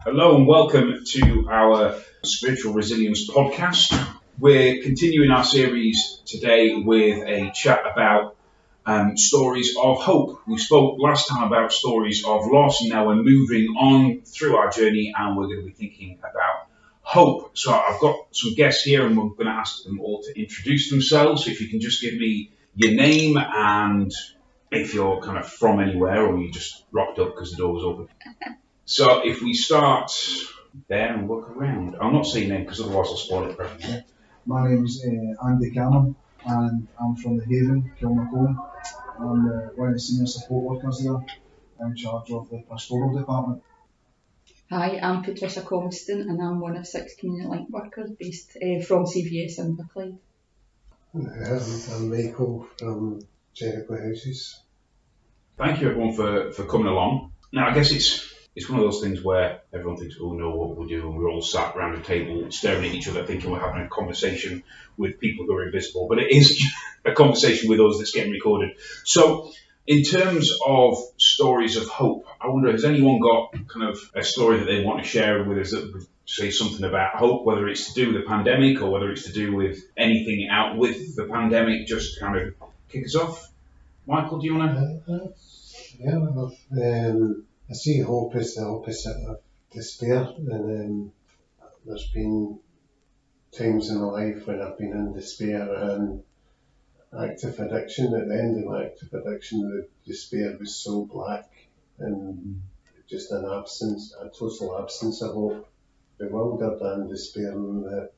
Hello and welcome to our Spiritual Resilience podcast. We're continuing our series today with a chat about stories of hope. We spoke last time about stories of loss, and now we're moving on through our journey and we're going to be thinking about hope. So I've got some guests here and we're going to ask them all to introduce themselves. If you can just give me your name and if you're kind of from anywhere or you just rocked up because the door was open. So if we start there and work around, I'll not say your name because otherwise I'll spoil it for everyone. My name's Andy Cameron and I'm from the Haven, Kilmacombe. I'm one of the senior support workers there in charge of the pastoral department. Hi, I'm Patricia Compston and I'm one of 6 community link workers based from CVSI Inverclyde. I'm Michael from Jericho House. Thank you everyone for coming along. Now I guess it's one of those things where everyone thinks, oh no, what we'll do, and we're all sat around a table staring at each other thinking we're having a conversation with people who are invisible, but it is a conversation with us that's getting recorded. So in terms of stories of hope, I wonder, has anyone got kind of a story that they want to share with us that would say something about hope, whether it's to do with the pandemic or whether it's to do with anything out with the pandemic, just to kind of kick us off? Michael, do you want to? I see hope as the opposite of despair, and there's been times in my life when I've been in despair and active addiction. At the end of my active addiction, the despair was so black and just a total absence of hope, bewildered and despairing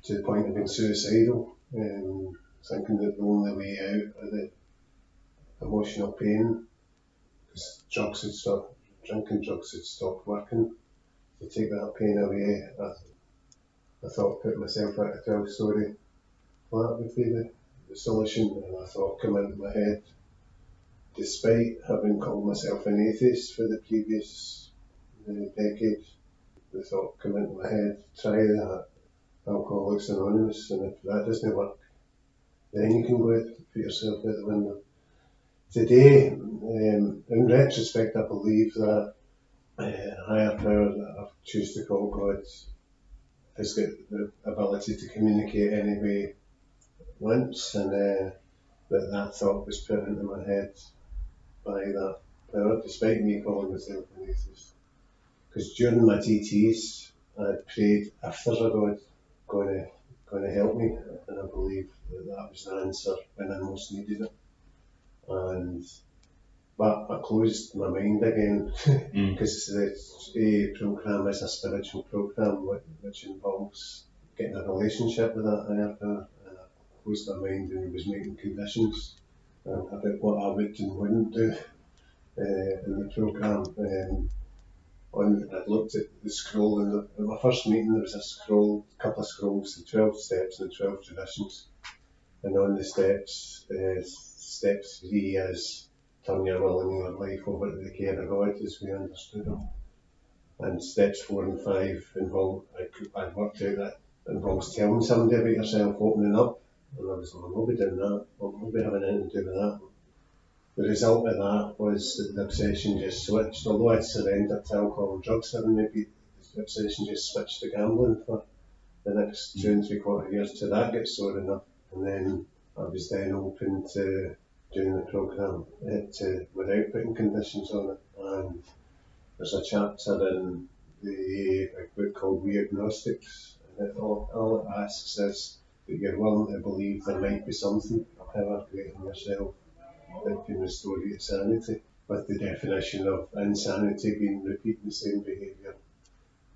to the point of being suicidal, thinking that the only way out of the emotional pain, drugs had stopped, drinking drugs had stopped working, to take that pain away. I thought putting myself out a 12-storey flat would be the solution, and I thought come into my head, despite having called myself an atheist for the previous decade, the thought come into my head, try that, Alcoholics Anonymous, and if that doesn't work, then you can go out and put yourself out the window. Today, in retrospect, I believe that higher power that I choose to call God has got the ability to communicate any way it wants, and that thought was put into my head by that power, despite me calling myself an atheist. Because during my DTs, I prayed if there's a God going to help me, and I believe that was the answer when I most needed it. But I closed my mind again because the programme is a spiritual programme which involves getting a relationship with that higher power, and I closed my mind and was making conditions about what I would and wouldn't do in the programme. I looked at the scroll, and in my first meeting there was a couple of scrolls, the 12 steps and the 12 traditions, and on the steps, step 3 is turn your will and your life over to the care of God as we understood them. And steps 4 and 5 I worked out that involves telling somebody about yourself, opening up. And I was like, I'll be doing that, I'll be having anything to do with that. The result of that was that the obsession just switched. Although I'd surrendered to alcohol and drugs, maybe the obsession just switched to gambling for the next 2 and 3/4 years till that gets sore enough. And then I was then open to doing the programme without putting conditions on it, and there's a chapter in the book called We Agnostics, and all it asks is that you're willing to believe there might be something, a power greater than yourself, that can restore you to sanity, with the definition of insanity being repeating the same behaviour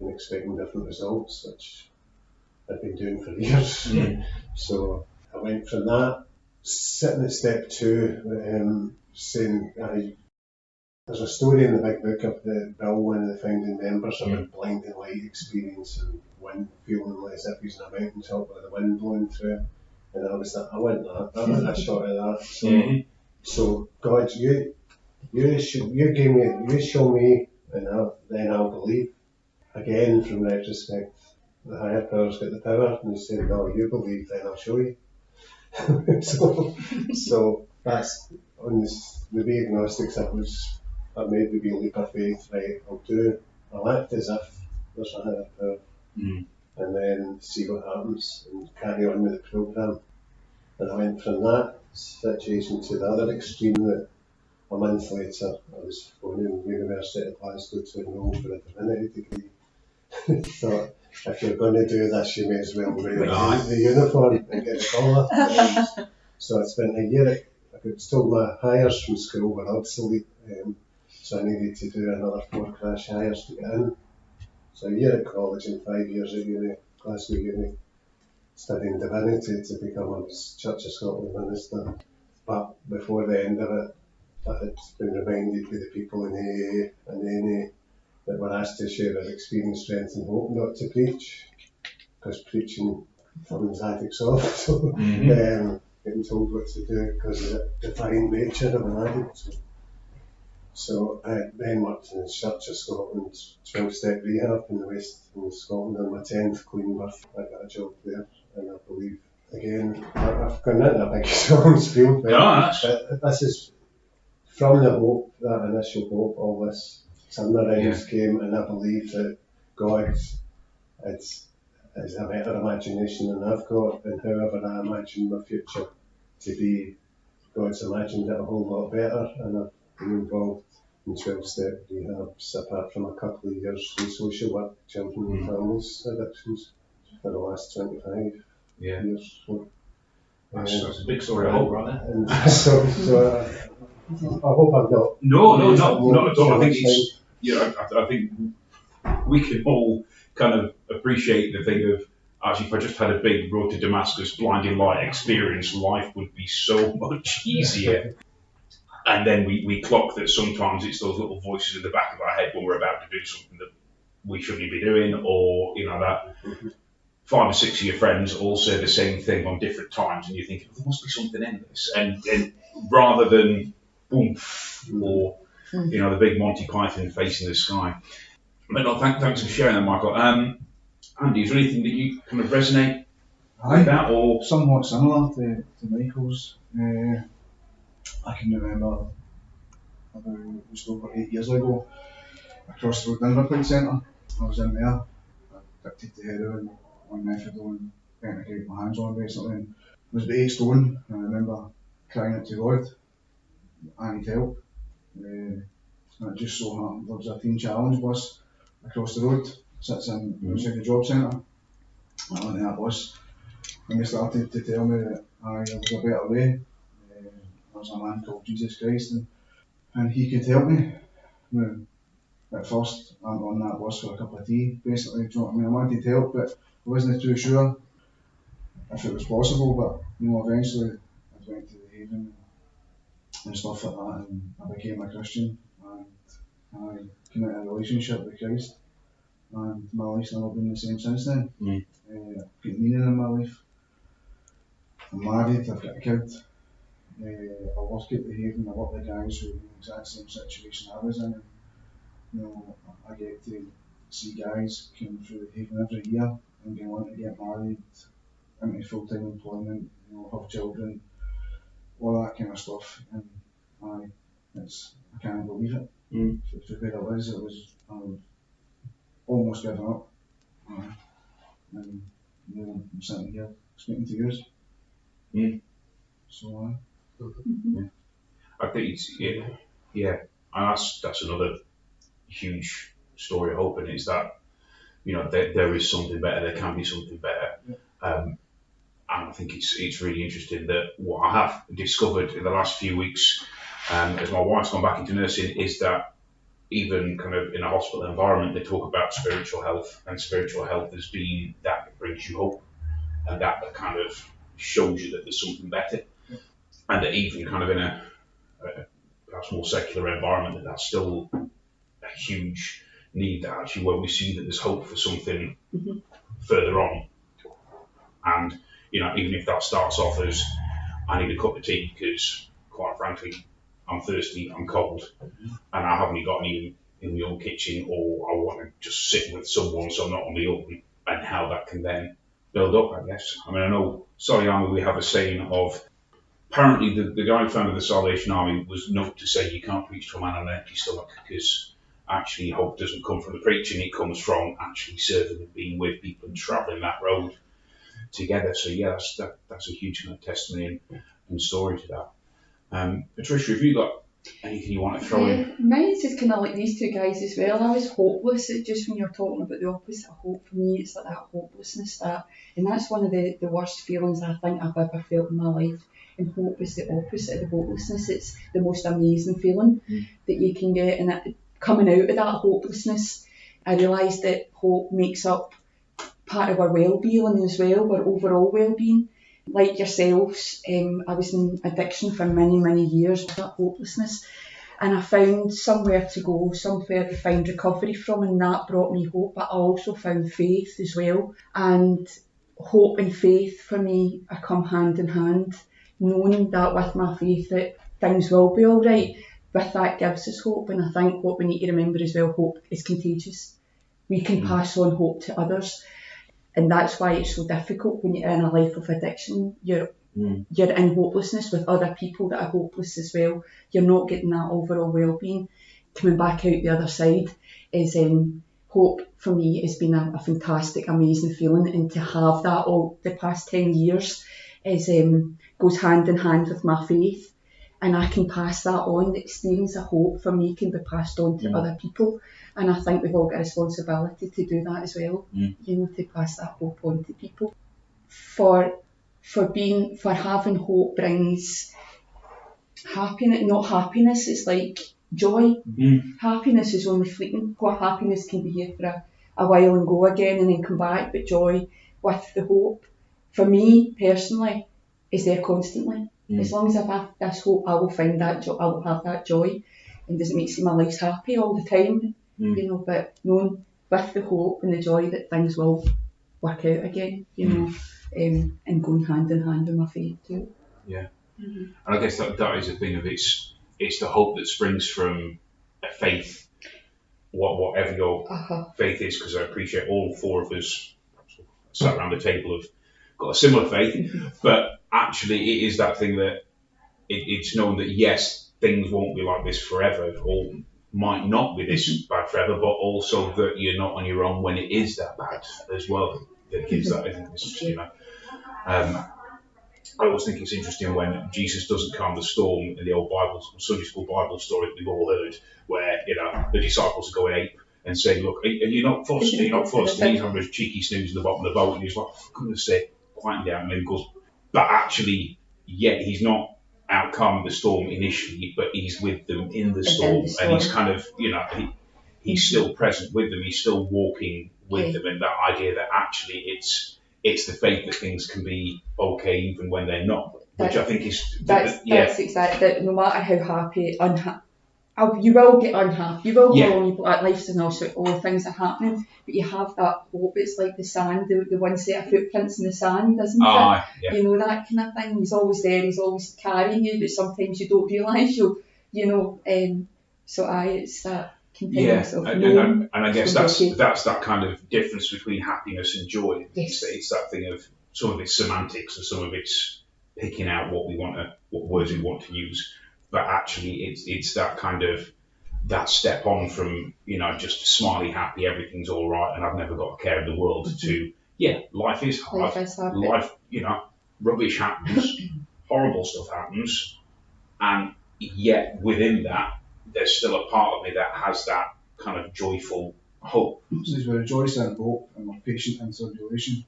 and expecting different results, which I've been doing for years. So I went from that, sitting at step 2, saying, there's a story in the big book of Bill, one of the founding members, about blinding light experience and wind, feeling as if he's in a mountain top with the wind blowing through. And I was like, I want that. I want a shot of that. So God, you show me, and then I'll believe. Again, from retrospect, the higher power's got the power, and he said, no, you believe, then I'll show you. so that's on the agnostics. I made the wee leap of faith. Right, I'll do I'll act as if there's a higher power, and then see what happens and carry on with the programme. And I went from that situation to the other extreme that a month later I was phoning University of Glasgow to enrol for a divinity degree. Thought, if you're going to do this, you may as well wear the uniform and get the collar. So I spent a year. I was told my hires from school were obsolete, so I needed to do another 4 crash hires to get in. So a year at college and 5 years at uni, Glasgow Uni, studying divinity to become a Church of Scotland minister. But before the end of it, I had been reminded by the people in AA and NA that were asked to share their experience, strength and hope, not to preach, because preaching turns addicts off. So getting told what to do because of the divine nature of an addict. So I then worked in the Church of Scotland, 12-step rehab in the west of Scotland on my 10th clean birth. I got a job there, and I believe, again, I've gone into a big strong spiel, but this is from the hope, that initial hope, all this turnaround came, and I believe that God is a better imagination than I've got, and however I imagine my future to be, God's imagined it a whole lot better, and I've been involved in 12-step rehabs apart from a couple of years in social work, children and families addictions for the last 25 years. So, that's a big story of hope, right there. And so I hope I've not. No, not at all. I think it's, I think we can all kind of appreciate the thing of, actually, if I just had a big road to Damascus blinding light experience, life would be so much easier. And then we clock that sometimes it's those little voices in the back of our head when we're about to do something that we shouldn't be doing, or that 5 or 6 of your friends all say the same thing on different times, and you think, there must be something in this. And rather than boom, or the big Monty Python face in the sky. But no, thanks for sharing that, Michael. Andy, is there anything that you kind of resonate with that, or somewhat similar to Michael's? I can remember about just over 8 years ago, across the road Inverclyde Centre. I was in there, addicted to heroin, on methadone, anything I could get my hands on basically. And I was about 8 stone, and I remember crying out to God, I need help. And it just so happened there was a teen challenge bus across the road, sits inside the job centre. I went to that bus, and they started to tell me that there was a better way. There was a man called Jesus Christ, and he could help me. Now, at first, I went on that bus for a cup of tea, basically. Do you know what I mean? I wanted help, but I wasn't too sure if it was possible. But eventually, I went to the Haven and stuff like that, and I became a Christian, and I came into a relationship with Christ, and my life's never been the same since then. I've got meaning in my life. I'm married, I've got a kid. I work at the Haven, I work with guys who are in the exact same situation I was in. I get to see guys come through the Haven every year and go on to get married, into full-time employment, have children, all that kind of stuff. And I can't believe it. For where I was, I was almost giving up. And I'm sitting here speaking to you. So I think it's and that's another huge story of hope, and it's that there is something better, there can be something better. And I think it's really interesting that what I have discovered in the last few weeks, as my wife's gone back into nursing, is that even kind of in a hospital environment, they talk about spiritual health, and spiritual health has been that brings you hope, and that kind of shows you that there's something better. And that even kind of in a perhaps more secular environment, that's still a huge need, that actually where we see that there's hope for something further on. And even if that starts off as, I need a cup of tea because, quite frankly, I'm thirsty, I'm cold, and I haven't got any in my own kitchen, or I want to just sit with someone so I'm not on my own, and how that can then build up, I guess. I mean, I know Salvation Army, we have a saying of, apparently the guy who founded the Salvation Army was known to say you can't preach to a man on an empty stomach, because actually hope doesn't come from the preaching, it comes from actually serving and being with people and travelling that road together. So yeah, that's a huge kind of testimony and story to that. Patricia, have you got anything you want to throw in? Mine's is kind of like these two guys as well. I was hopeless. Just when you're talking about the opposite of hope, for me, it's like that hopelessness. And that's one of the worst feelings I think I've ever felt in my life. And hope is the opposite of the hopelessness. It's the most amazing feeling that you can get. And coming out of that hopelessness, I realised that hope makes up part of our well-being as well, our overall well-being. Like yourselves, I was in addiction for many, many years with that hopelessness, and I found somewhere to go, somewhere to find recovery from, and that brought me hope. But I also found faith as well, and hope and faith for me are come hand in hand. Knowing that with my faith that things will be all right, with that gives us hope. And I think what we need to remember as well, hope is contagious. We can pass on hope to others. And that's why it's so difficult when you're in a life of addiction. You're in hopelessness with other people that are hopeless as well. You're not getting that overall well-being. Coming back out the other side is hope for me has been a fantastic, amazing feeling. And to have that all the past 10 years is goes hand in hand with my faith. And I can pass that on. The experience of hope for me can be passed on to other people. And I think we've all got a responsibility to do that as well, to pass that hope on to people. For having hope brings happiness, not happiness, it's like joy. Happiness is only fleeting. What happiness can be here for a while and go again and then come back, but joy with the hope, for me personally, is there constantly. As long as I have this hope, I will find that joy, I will have that joy. And does it make my life happy all the time? But knowing with the hope and the joy that things will work out again, and going hand in hand with my faith too. Yeah. And I guess that is the thing of it's the hope that springs from a faith, whatever your faith is, because I appreciate all four of us sat around the table have got a similar faith, but actually it is that thing that it's known that yes, things won't be like this forever, or might not be this bad forever, but also that you're not on your own when it is that bad as well. That gives that, isn't it? I always think it's interesting when Jesus doesn't calm the storm in the old Bible, Sunday school Bible story that we've all heard, where the disciples are going ape and saying, "Look, are you not fussed? Are you not fussed?" And he's having a cheeky snooze in the bottom of the boat, and he's like, "For goodness sake, quieten down." And then he goes, but actually, he's not out calming the storm initially, but he's with them in the storm, and he's kind of, he's still present with them, he's still walking with them, and that idea that actually it's the faith that things can be okay even when they're not, which I think is that's exactly that. No matter how happy, you will get unhappy, you will go on, life's and also all the things are happening, but you have that hope. It's like the sand, the one set of footprints in the sand, isn't it? Yeah. That kind of thing. He's always there, he's always carrying you, but sometimes you don't realise it's that continuous of knowing. And I guess that's that kind of difference between happiness and joy. Yes. It's that thing of some of it's semantics and some of it's picking out what words we want to use. But actually, it's that kind of that step on from just smiley, happy, everything's all right, and I've never got a care in the world to life is hard. Life, rubbish happens, horrible stuff happens, and yet within that, there's still a part of me that has that kind of joyful hope. So we rejoice in hope, and we're patient in tribulation,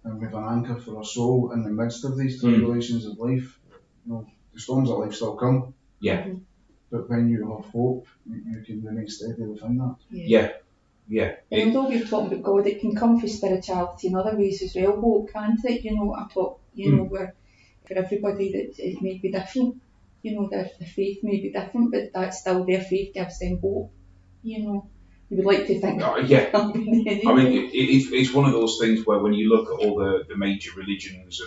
and we have an anchor for our soul in the midst of these tribulations of life. The storms of life still come. Yeah. But when you have hope, you can remain steady within that. Yeah. And although we're talking about God, it can come for spirituality in other ways as well, hope, can't it? I thought, where for everybody that it may be different, their faith may be different, but that's still their faith gives them hope. You would like to think. I mean, it's one of those things where when you look at all the major religions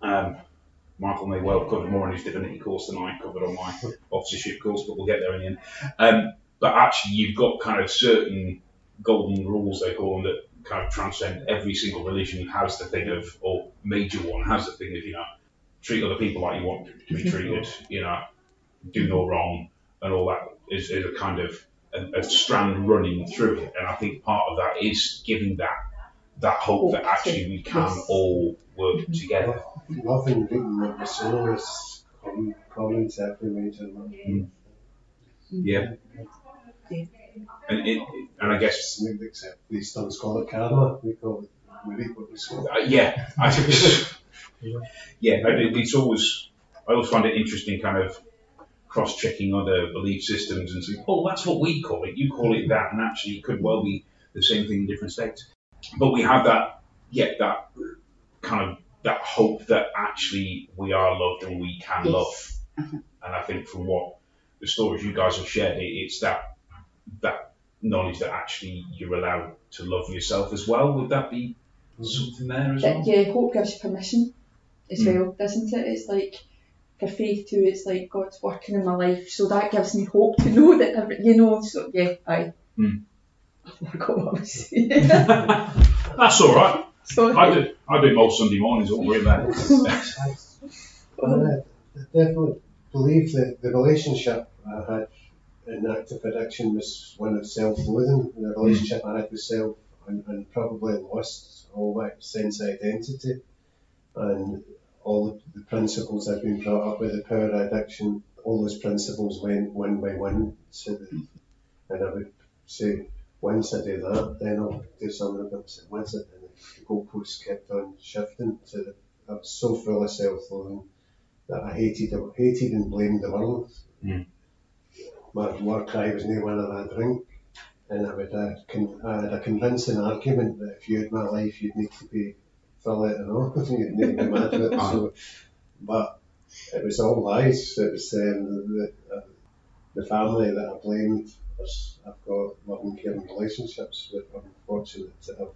and Michael may well cover more on his divinity course than I covered on my officership course, but we'll get there in the end. But actually, you've got kind of certain golden rules, they call them, that kind of transcend every single religion. Has the thing of, or major one, has the thing of, treat other people like you want to be treated, do no wrong, and all that is a kind of a strand running through it, and I think part of that is giving that hope that actually we can all work together. Love and beating with the soul is common to every major man. Yeah. And I guess except these don't call it karma, we call it we reap what we sow. It's always, I always find it interesting kind of cross-checking other belief systems and saying, oh, that's what we call it, you call it that, and actually it could well be the same thing in different states. But we have that kind of that hope that actually we are loved and we can love. And I think from what the stories you guys have shared, it's that knowledge that actually you're allowed to love yourself as well. Would that be something there as well? Yeah, hope gives permission as well, doesn't it? It's like, for faith too, it's like God's working in my life, so that gives me hope to know that, so yeah, I forgot what I was saying. That's alright. Sorry. I do most Sunday mornings, don't worry about it. I definitely believe that the relationship I had in active addiction was one of self-loathing. The relationship I had with self, and probably lost all that sense of identity, and all the principles I've been brought up with, the power of addiction, all those principles went one by one. And I would say, once I do that, then I'll do something about it. Once and the goalposts kept on shifting. I was so full of self-loathing that I hated and blamed the world. My war cry was no one of that drink, and I had a convincing argument that if you had my life, you'd need to be fill it and all, you'd need to be mad with it. But it was all lies. It was the family that I blamed. I've got loving, caring relationships with. I'm fortunate to have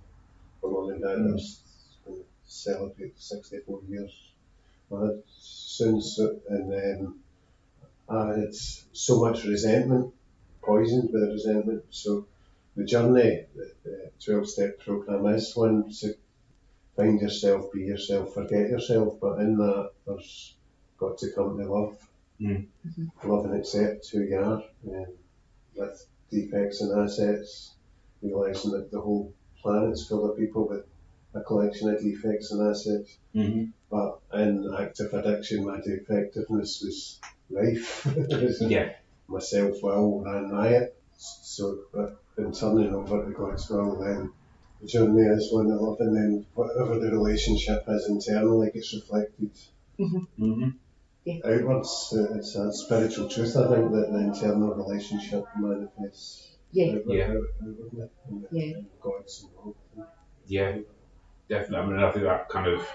my mum and dad that's going to celebrate 64 years. Soon, and I had so much resentment, poisoned with resentment. So the journey, the 12-step program is one to find yourself, be yourself, forget yourself, but in that there's got to come to love. Love and accept who you are, with defects and assets, realising that the whole planet's full of people with a collection of defects and assets. But in active addiction, my defectiveness was rife. My self-will ran riot. So in turning over to God's will, then the journey is one of love, and then whatever the relationship is internally gets reflected outwards. It's a spiritual truth, I think, that the internal relationship manifests outwardly in God's involved. Yeah, definitely. I mean, I think that kind of,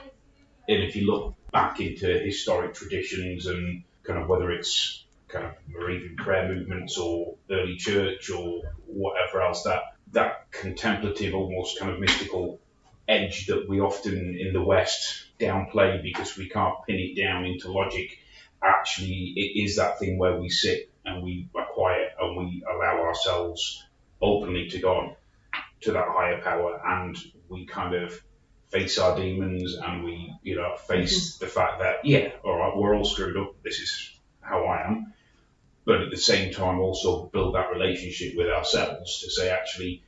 and if you look back into historic traditions and kind of whether it's kind of Moravian prayer movements or early church or whatever else, that contemplative, almost kind of mystical edge that we often in the West downplay because we can't pin it down into logic, actually it is that thing where we sit and we are quiet and we allow ourselves openly to God, to that higher power, and we kind of face our demons and we face the fact that all right, we're all screwed up, this is how I am, but at the same time also build that relationship with ourselves to say actually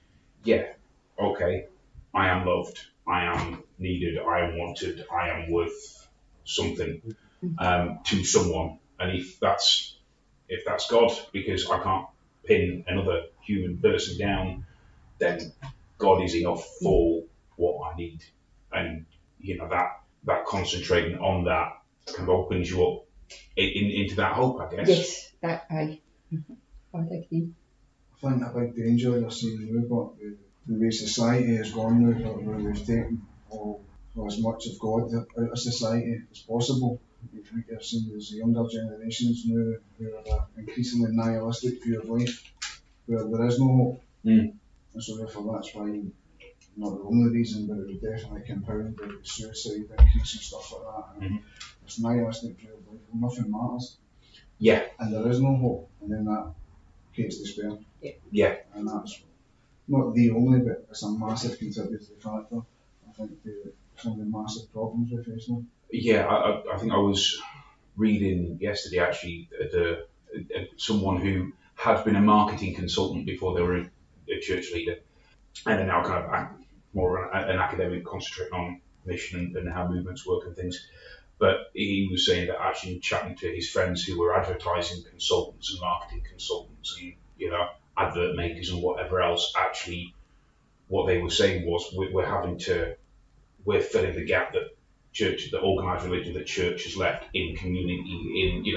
okay, I am loved, I am needed, I am wanted, I am worth something to someone. And if that's God, because I can't pin another human person down, then God is enough for what I need. And that concentrating on that kind of opens you up into that hope, I guess. Yes, that I agree. I think a big danger you're seeing now, but the way society has gone now, where we've taken as much of God out of society as possible. I think you're seeing there's younger generations now who have an increasingly nihilistic view of life, where there is no hope. And so therefore that's why, not the only reason, but it would definitely compound with suicide increase and stuff like that. And it's nihilistic view of life, nothing matters. And there is no hope, and then that creates despair. And that's not the only, but it's a massive contributing factor, I think, to some of the massive problems we face now. I think I was reading yesterday actually someone who had been a marketing consultant before they were a church leader, and are now kind of more an academic, concentrating on mission and how movements work and things. But he was saying that actually chatting to his friends who were advertising consultants and marketing consultants and, advert makers and whatever else, actually what they were saying was we're filling the gap that the organised religion that church has left in community,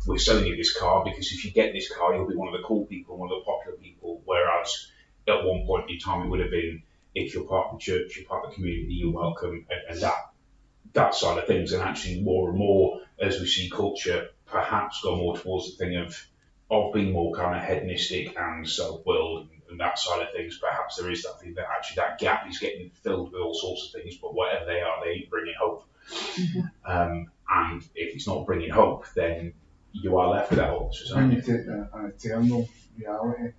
we're selling you this car because if you get this car, you'll be one of the cool people, one of the popular people, whereas at one point in time it would have been, if you're part of the church, you're part of the community, you're welcome, and that side of things. And actually more and more, as we see culture perhaps go more towards the thing of being more kind of hedonistic and self-willed and that side of things, perhaps there is that thing that actually that gap is getting filled with all sorts of things, but whatever they are, they ain't bringing hope. And if it's not bringing hope, then you are left without hope. When you take an eternal reality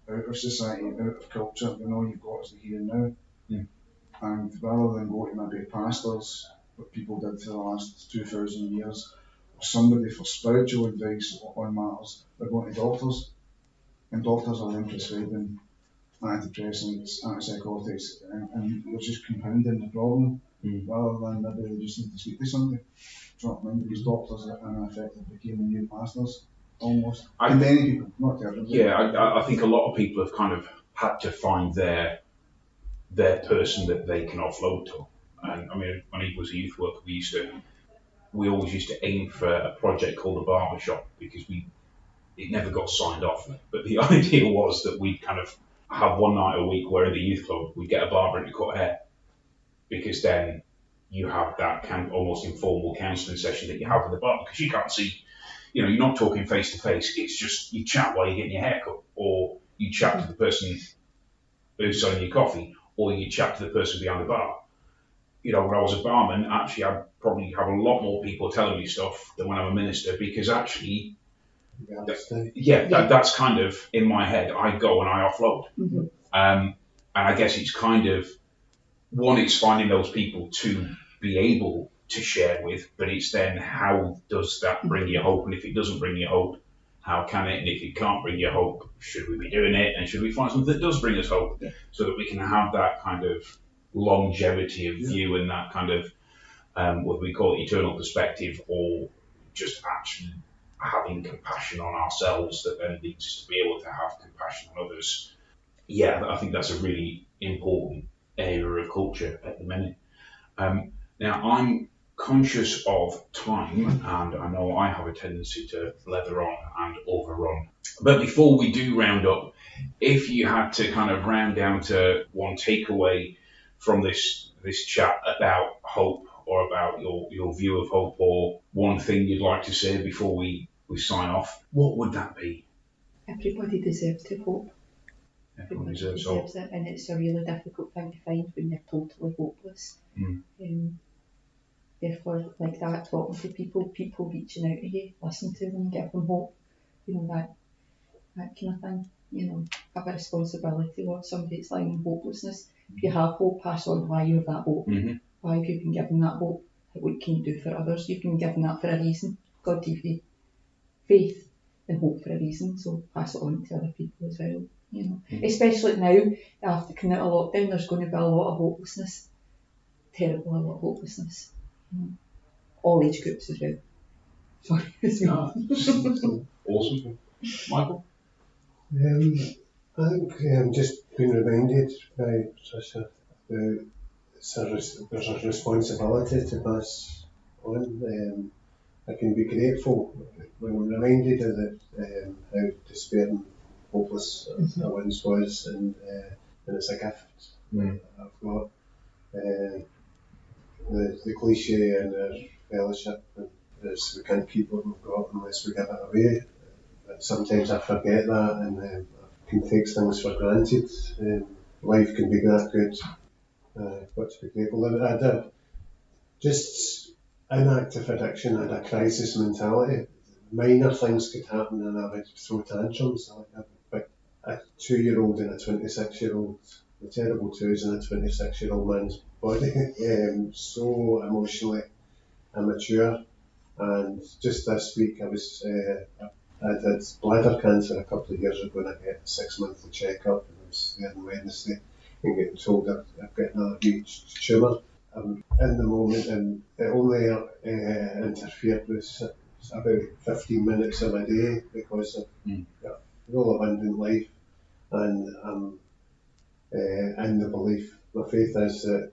out of society, out of culture, all you've got is the here and now. And rather than go to maybe pastors, what people did for the last 2,000 years, or somebody for spiritual advice on matters, they're going to doctors. And doctors are then prescribing antidepressants, antipsychotics, and they're just compounding the problem, rather than maybe they just need to speak to somebody. Do you know what I mean? These doctors are in effect became the new pastors, almost. And many people, not everybody. Yeah, I think a lot of people have kind of had to find their person that they can offload to. And I mean, when he was a youth worker, we always used to aim for a project called the barber shop because it never got signed off. But the idea was that we'd kind of have one night a week where in the youth club we'd get a barber in to cut hair, because then you have that kind of almost informal counselling session that you have with the barber, because you can't see, you're not talking face to face. It's just you chat while you're getting your hair cut, or you chat to the person who's selling you coffee, or you chat to the person behind the bar. When I was a barman, actually I'd probably have a lot more people telling me stuff than when I'm a minister, because actually, that's kind of in my head. I go and I offload. And I guess it's kind of, one, it's finding those people to be able to share with, but it's then how does that bring you hope? And if it doesn't bring you hope, how can it? And if it can't bring you hope, should we be doing it? And should we find something that does bring us hope, so that we can have that kind of longevity of view and that kind of, what we call it, eternal perspective, or just actually having compassion on ourselves that then leads us to be able to have compassion on others. Yeah, I think that's a really important area of culture at the minute. Now, I'm conscious of time, and I know I have a tendency to leather on and overrun. But before we do round up, if you had to kind of round down to one takeaway from this chat about hope, or about your view of hope, or one thing you'd like to say before we sign off, what would that be? Everybody deserves to hope. Everyone deserves it, and it's a really difficult thing to find when you're totally hopeless. Therefore, like that, talking to people reaching out to you, listen to them, give them hope, that kind of thing. Have a responsibility towards somebody that's lying in hopelessness. If you have hope, pass on why you have that hope. Why have you been given that hope? What can you do for others? You've been given that for a reason. God gave you faith and hope for a reason, so pass it on to other people as well. Especially now, after coming out of lockdown, there's going to be a lot of hopelessness. Terrible, a lot of hopelessness. All age groups as well. Sorry. Awesome. Michael? I think I'm just being reminded by Patricia that there's a responsibility to pass on. I can be grateful when I'm reminded of how despairing, hopeless I once was, and it's a gift that I've got. The cliche in our fellowship is we can't keep what we've got unless we give it away. Sometimes I forget that, and I can take things for granted. Life can be that good. I've got to be grateful. I had just an active addiction, I had a crisis mentality. Minor things could happen and I would throw tantrums. Like a 2-year-old and a 26-year-old, the terrible twos in a 26-year-old man's body. So emotionally immature. And just this week I was I had bladder cancer a couple of years ago, and I get a 6-monthly checkup, and I was there on Wednesday and getting told I've got another huge tumour. I'm in the moment, and it only interfered with about 15 minutes of my day because I've got a real abundant life, and I'm in the belief, my faith is that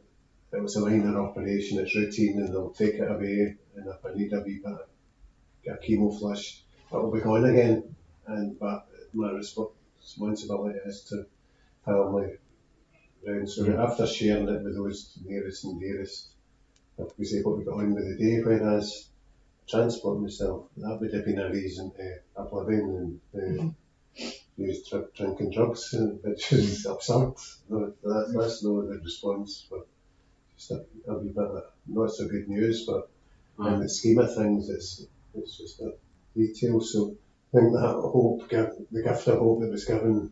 it was a minor operation, it's routine, and they'll take it away, and if I need a wee bit of chemo flush, it'll be gone again. But my responsibility is to family round. So after sharing it with those nearest and dearest, I was able to get on with the day, whereas transport myself, that would have been a reason to oblivion and use drinking drugs, which is absurd. No, that's not the response, but just a wee bit of not so good news, but in the scheme of things, it's just a detail. So I think that hope, the gift of hope that was given,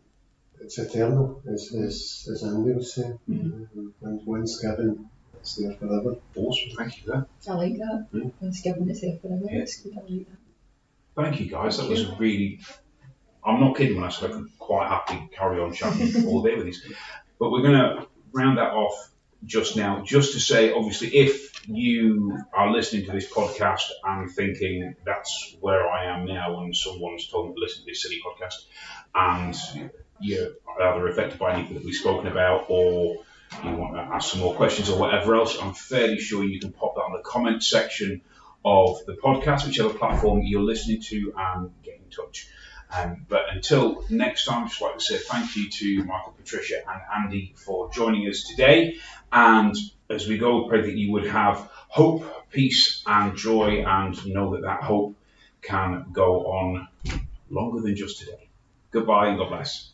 it's eternal, as Andy was saying. And once given, it's there forever. Awesome, thank you for that. I like that. It's given it's there forever. Yeah. It's good, I like that. Thank you guys, that was really, I'm not kidding when I said I could quite happily carry on chatting all day with these. But we're going to round that off just now, just to say, obviously, if you are listening to this podcast and thinking that's where I am now and someone's told me to listen to this silly podcast and you're either affected by anything that we've spoken about or you want to ask some more questions or whatever else, I'm fairly sure you can pop that on the comment section of the podcast, whichever platform you're listening to, and get in touch. But until next time, I'd just like to say thank you to Michael, Patricia and Andy for joining us today. And as we go, pray that you would have hope, peace and joy, and know that that hope can go on longer than just today. Goodbye and God bless.